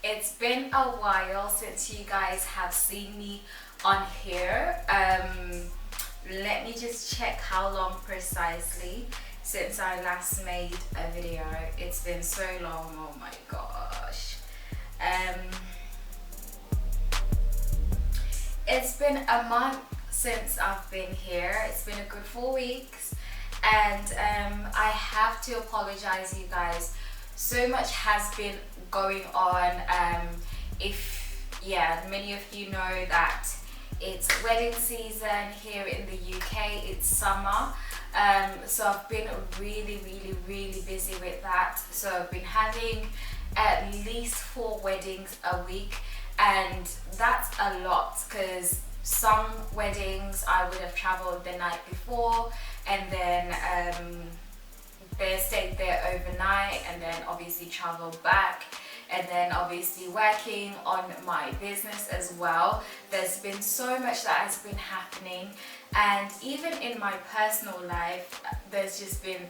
It's been a while since you guys have seen me on here. Let me just check how long precisely since I last made a video. It's been so long, oh my gosh. It's been a month since I've been here. It's been a good 4 weeks, and I have to apologize, you guys. So much has been going on. Many of you know that it's wedding season here in the UK. It's summer, so I've been really busy with that. So I've been having at least 4 weddings a week, and that's a lot because some weddings I would have traveled the night before, and then they stayed there overnight, and then obviously traveled back, and then obviously working on my business as well. There's been so much that has been happening, and even in my personal life there's just been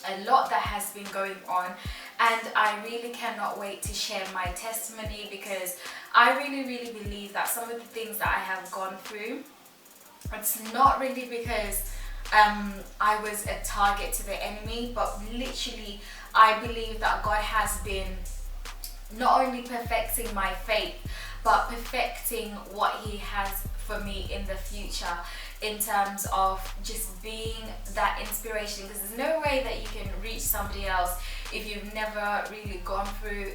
a lot that has been going on, and I really cannot wait to share my testimony, because I really believe that some of the things that I have gone through, it's not really because I was a target to the enemy, but literally I believe that God has been not only perfecting my faith, but perfecting what He has for me in the future, in terms of just being that inspiration, because there's no way that you can reach somebody else if you've never really gone through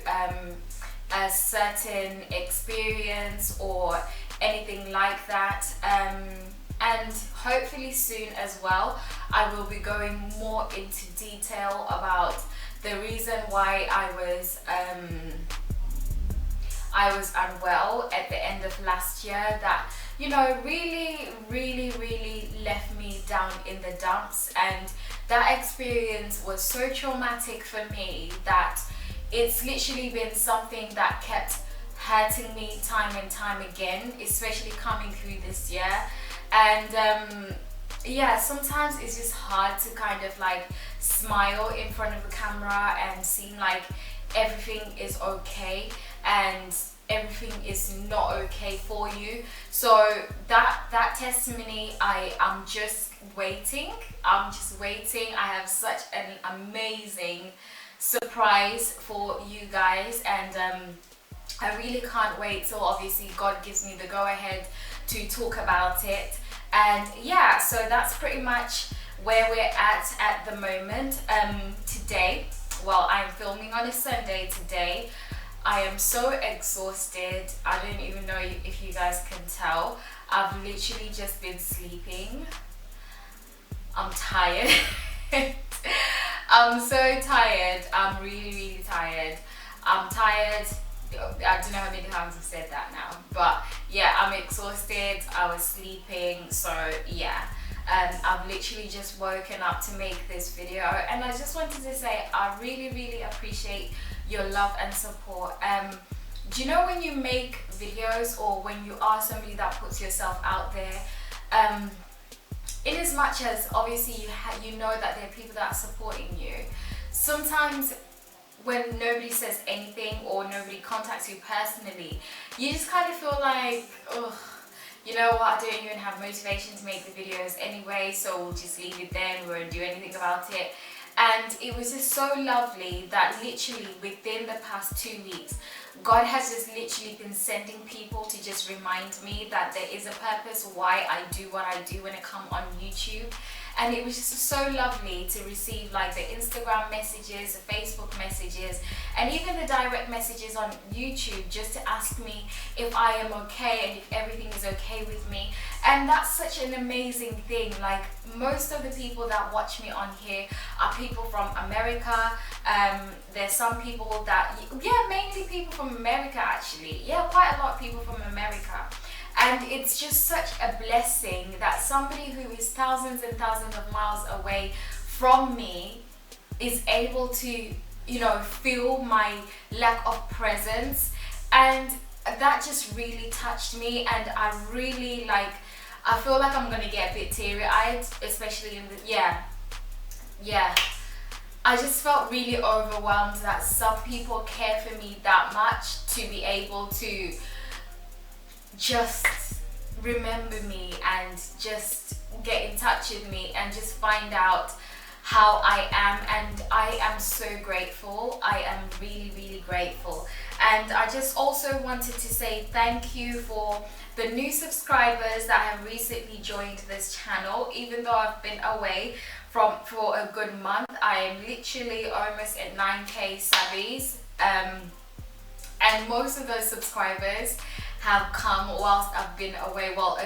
a certain experience or anything like that. And hopefully soon as well, I will be going more into detail about the reason why I was unwell at the end of last year, that, you know, really left me down in the dumps. And that experience was so traumatic for me that it's literally been something that kept hurting me time and time again, especially coming through this year. And sometimes it's just hard to kind of like smile in front of the camera and seem like everything is okay, and everything is not okay for you. So that testimony, I'm just waiting. I have such an amazing surprise for you guys, and I really can't wait till obviously God gives me the go ahead to talk about it. And yeah, so that's pretty much where we're at the moment. Today, well, I'm filming on a Sunday today. I am so exhausted. I don't even know if you guys can tell. I've literally just been sleeping. I'm tired. I'm so tired. I'm really tired. I'm tired. I don't know how many times I've said that now, but yeah, I'm exhausted. I was sleeping, so yeah. I've literally just woken up to make this video, and I just wanted to say I really appreciate your love and support. Do you know, when you make videos, or when you are somebody that puts yourself out there, in as much as obviously you know that there are people that are supporting you, sometimes when nobody says anything or nobody contacts you personally, you just kind of feel like, ugh, you know what, I don't even have motivation to make the videos anyway, so we'll just leave it there and we won't do anything about it. And it was just so lovely that literally within the past 2 weeks, God has just literally been sending people to just remind me that there is a purpose why I do what I do when I come on YouTube. And it was just so lovely to receive like the Instagram messages, the Facebook messages, and even the direct messages on YouTube, just to ask me if I am okay and if everything is okay with me. And that's such an amazing thing. Like, most of the people that watch me on here are people from America. There's some people that, mainly people from America actually. Yeah, quite a lot of people from America. And it's just such a blessing that somebody who is thousands and thousands of miles away from me is able to, you know, feel my lack of presence. And that just really touched me, and I really I feel like I'm gonna get a bit teary-eyed, especially in the, I just felt really overwhelmed that some people care for me that much to be able to just remember me and just get in touch with me and just find out how I am. And I am so grateful. I am really, really grateful. And I just also wanted to say thank you for the new subscribers that have recently joined this channel. Even though I've been away for a good month, I am literally almost at 9k subbies, and most of those subscribers have come whilst I've been away. Well,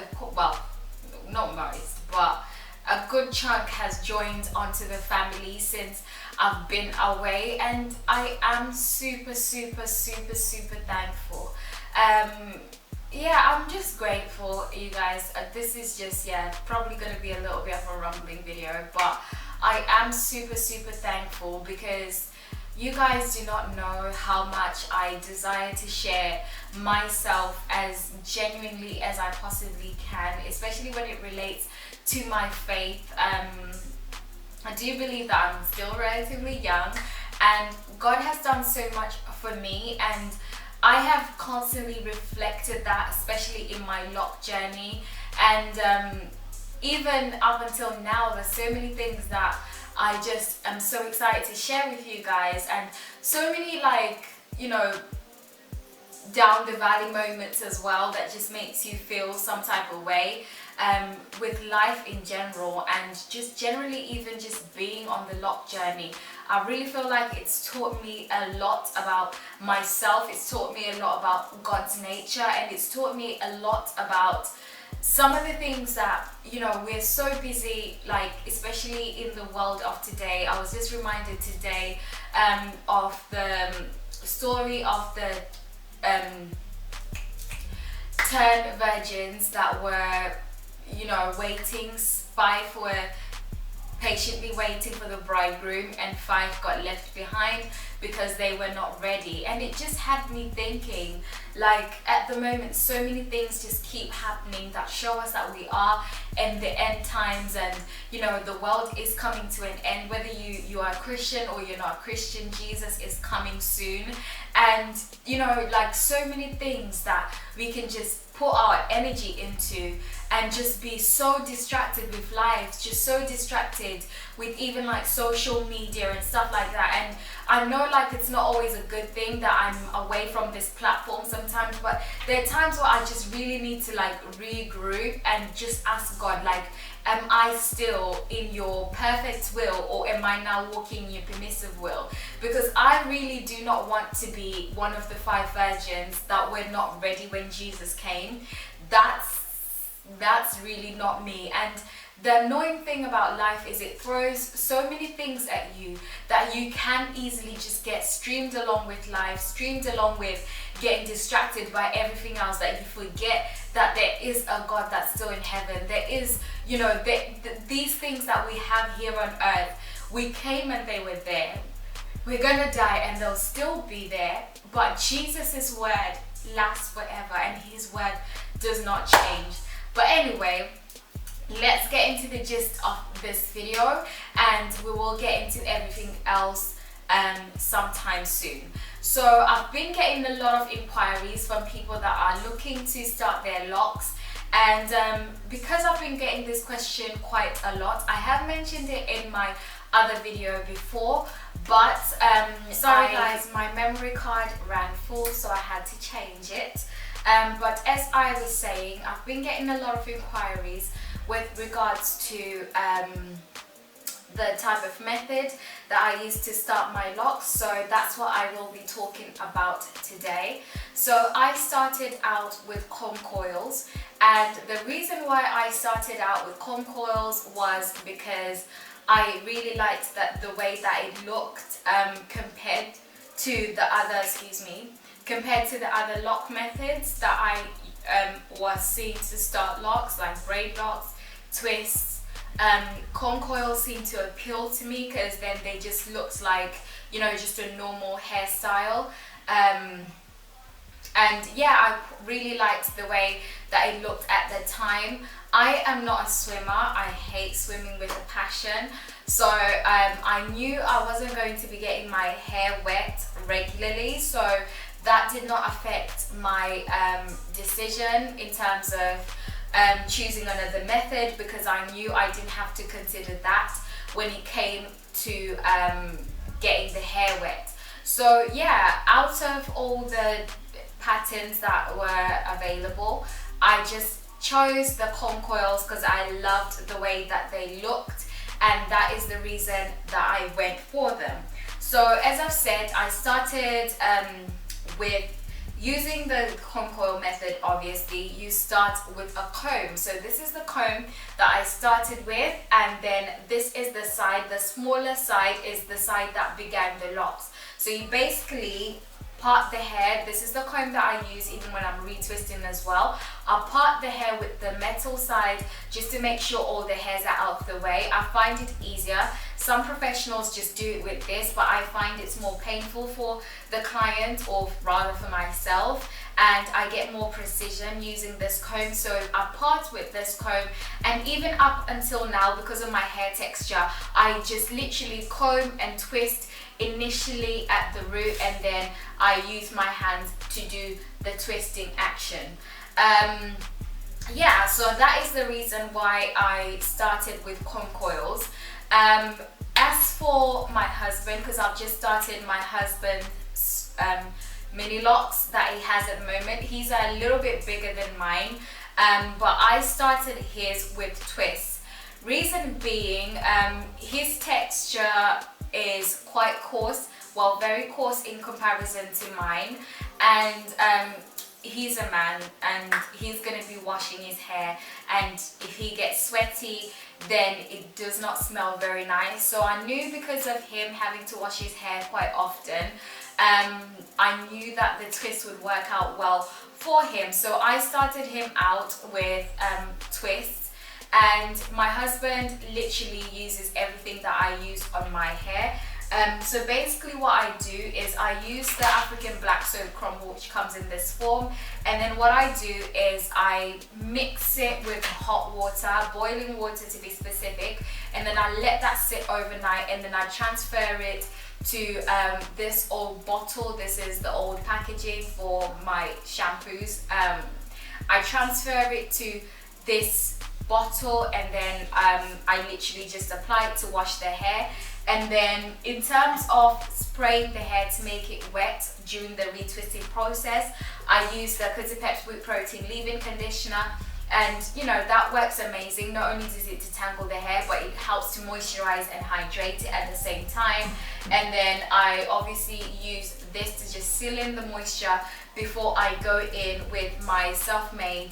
not most, but a good chunk has joined onto the family since I've been away, and I am super, super, super, super thankful. Yeah, I'm just grateful, you guys. This is just, yeah, probably going to be a little bit of a rumbling video, but I am super, super thankful because you guys do not know how much I desire to share myself as genuinely as I possibly can, especially when it relates to my faith. I do believe that I'm still relatively young, and God has done so much for me, and I have constantly reflected that, especially in my Loc journey. And even up until now, there's so many things that I just am so excited to share with you guys, and so many, like, you know, down the valley moments as well that just makes you feel some type of way with life in general, and just generally even just being on the Loc journey. I really feel like it's taught me a lot about myself. It's taught me a lot about God's nature, and it's taught me a lot about some of the things that, you know, we're so busy, like especially in the world of today. I was just reminded today of the story of the 10 virgins that were, you know, waiting. 5 were patiently waiting for the bridegroom, and 5 got left behind because they were not ready. And it just had me thinking, like, at the moment so many things just keep happening that show us that we are in the end times, and you know, the world is coming to an end. Whether you are a Christian or you're not a Christian, Jesus is coming soon. And you know, like, so many things that we can just put our energy into and just be so distracted with life, just so distracted with even like social media and stuff like that. And I know, like, it's not always a good thing that I'm away from this platform sometimes, but there are times where I just really need to like regroup and just ask God, like, am I still in your perfect will, or am I now walking in your permissive will? Because I really do not want to be one of the 5 virgins that were not ready when Jesus came. That's really not me. And the annoying thing about life is it throws so many things at you that you can easily just get streamed along with life, streamed along with getting distracted by everything else, that you forget that there is a God that's still in heaven. There is, you know, these things that we have here on earth, we came and they were there. We're gonna die and they'll still be there, but Jesus' word lasts forever, and his word does not change. But anyway, let's get into the gist of this video, and we will get into everything else sometime soon. So I've been getting a lot of inquiries from people that are looking to start their Locs, and because I've been getting this question quite a lot, I have mentioned it in my other video before, but sorry guys, my memory card ran full, so I had to change it. But as I was saying, I've been getting a lot of inquiries with regards to the type of method that I use to start my Locs, so that's what I will be talking about today. So I started out with comb coils, and the reason why I started out with comb coils was because I really liked the way that it looked compared to the other Loc methods that I was seeing to start Locs, like braid locks, twists. Comb coils seem to appeal to me because then they just looked like, you know, just a normal hairstyle. And yeah, I really liked the way that it looked at the time. I am not a swimmer. I hate swimming with a passion. So I knew I wasn't going to be getting my hair wet regularly, so that did not affect my decision in terms of choosing another method, because I knew I didn't have to consider that when it came to getting the hair wet. So yeah, out of all the patterns that were available, I just chose the comb coils because I loved the way that they looked, and that is the reason that I went for them. So as I've said, I started with using the comb coil method. Obviously you start with a comb, so this is the comb that I started with, and then this is the side, the smaller side is the side that began the locks. So you basically part the hair. This is the comb that I use even when I'm retwisting as well. I part the hair with the metal side just to make sure all the hairs are out of the way. I find it easier. Some professionals just do it with this, but I find it's more painful for the client, or rather for myself, and I get more precision using this comb. So I part with this comb, and even up until now, because of my hair texture, I just literally comb and twist initially at the root, and then I use my hands to do the twisting action. Yeah, so that is the reason why I started with comb coils. As for my husband, because I've just started my husband's mini locks that he has at the moment, he's a little bit bigger than mine, but I started his with twists. Reason being, his texture is quite coarse, well, very coarse in comparison to mine, and he's a man and he's going to be washing his hair, and if he gets sweaty then it does not smell very nice. So I knew, because of him having to wash his hair quite often, I knew that the twist would work out well for him. So I started him out with twists, and my husband literally uses everything that I use on my hair. So basically what I do is I use the African black soap crumble, which comes in this form, and then what I do is I mix it with hot water, boiling water to be specific, and then I let that sit overnight, and then I transfer it to this old bottle. This is the old packaging for my shampoos. I transfer it to this bottle, and then I literally just apply it to wash the hair. And then in terms of spraying the hair to make it wet during the retwisting process, I use the Kutipep's Wheat Protein Leave-In Conditioner, and you know, that works amazing. Not only does it detangle the hair, but it helps to moisturize and hydrate it at the same time. And then I obviously use this to just seal in the moisture before I go in with my self-made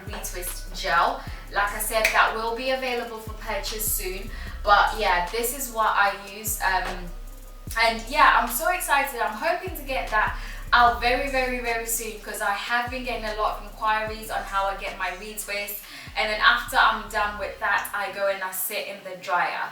retwist gel. Like I said, that will be available for purchase soon, but yeah, this is what I use, and yeah, I'm so excited. I'm hoping to get that out very soon, because I have been getting a lot of inquiries on how I get my retwist, and then after I'm done with that, I go and I sit in the dryer.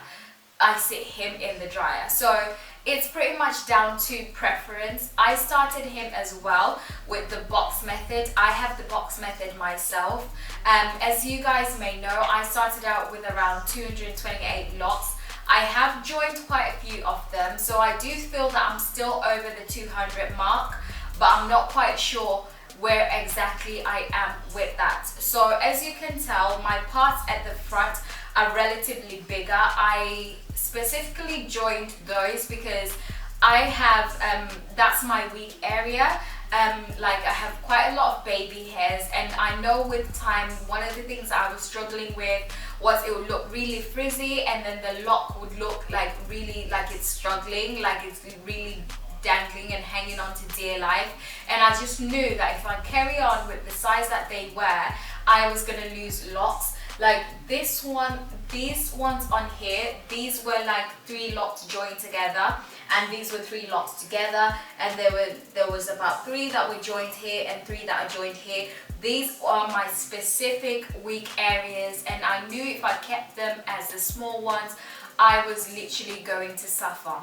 I sit him in the dryer. So it's pretty much down to preference. I started him as well with the box method. I have the box method myself. As you guys may know, I started out with around 228 locks. I have joined quite a few of them, so I do feel that I'm still over the 200 mark, but I'm not quite sure where exactly I am with that. So as you can tell, my parts at the front are relatively bigger. I specifically joined those because I have, that's my weak area. Like I have quite a lot of baby hairs, and I know with time, one of the things I was struggling with was it would look really frizzy, and then the lock would look like really like it's struggling, like it's really dangling and hanging on to dear life. And I just knew that if I carry on with the size that they were, I was gonna lose locks. Like this one, these ones on here, these were like 3 locks joined together, and these were 3 locks together, and there was about 3 that were joined here and 3 that are joined here. These are my specific weak areas, and I knew if I kept them as the small ones, I was literally going to suffer.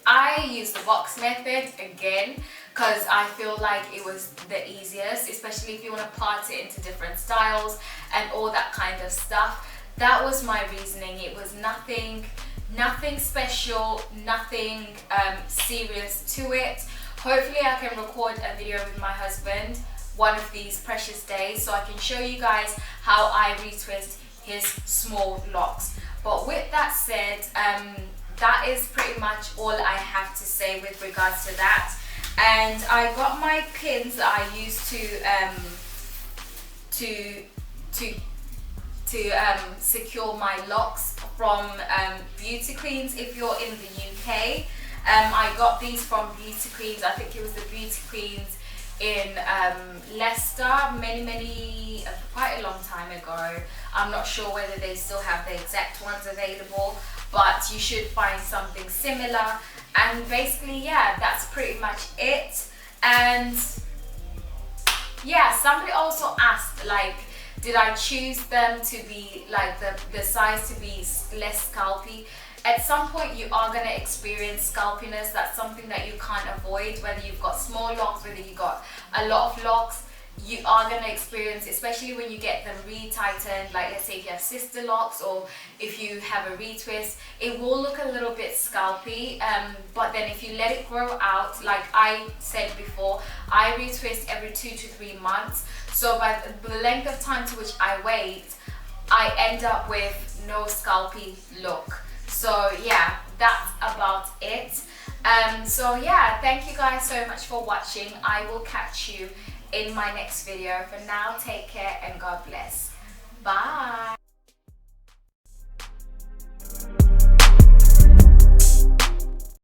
I use the box method again because I feel like it was the easiest, especially if you want to part it into different styles and all that kind of stuff. That was my reasoning. It was nothing Nothing special, nothing serious to it. Hopefully I can record a video with my husband one of these precious days so I can show you guys how I retwist his small locks. But with that said, that is pretty much all I have to say with regards to that. And I got my pins that I use to secure my locks from Beauty Queens if you're in the UK. I got these from Beauty Queens. I think it was the Beauty Queens in Leicester quite a long time ago. I'm not sure whether they still have the exact ones available, but you should find something similar. And basically, yeah, that's pretty much it. And yeah, somebody also asked, like, did I choose them to be like the size to be less scalpy? At some point you are going to experience scalpiness. That's something that you can't avoid, whether you've got small locks, whether you've got a lot of locks. You are going to experience, especially when you get them re-tightened, like let's say if you have sister locks or if you have a retwist, it will look a little bit scalpy, but then if you let it grow out, like I said before, I retwist every 2 to 3 months. So by the length of time to which I wait, I end up with no scalpy look. So yeah, that's about it. So yeah, thank you guys so much for watching. I will catch you in my next video. For now, take care and God bless. Bye.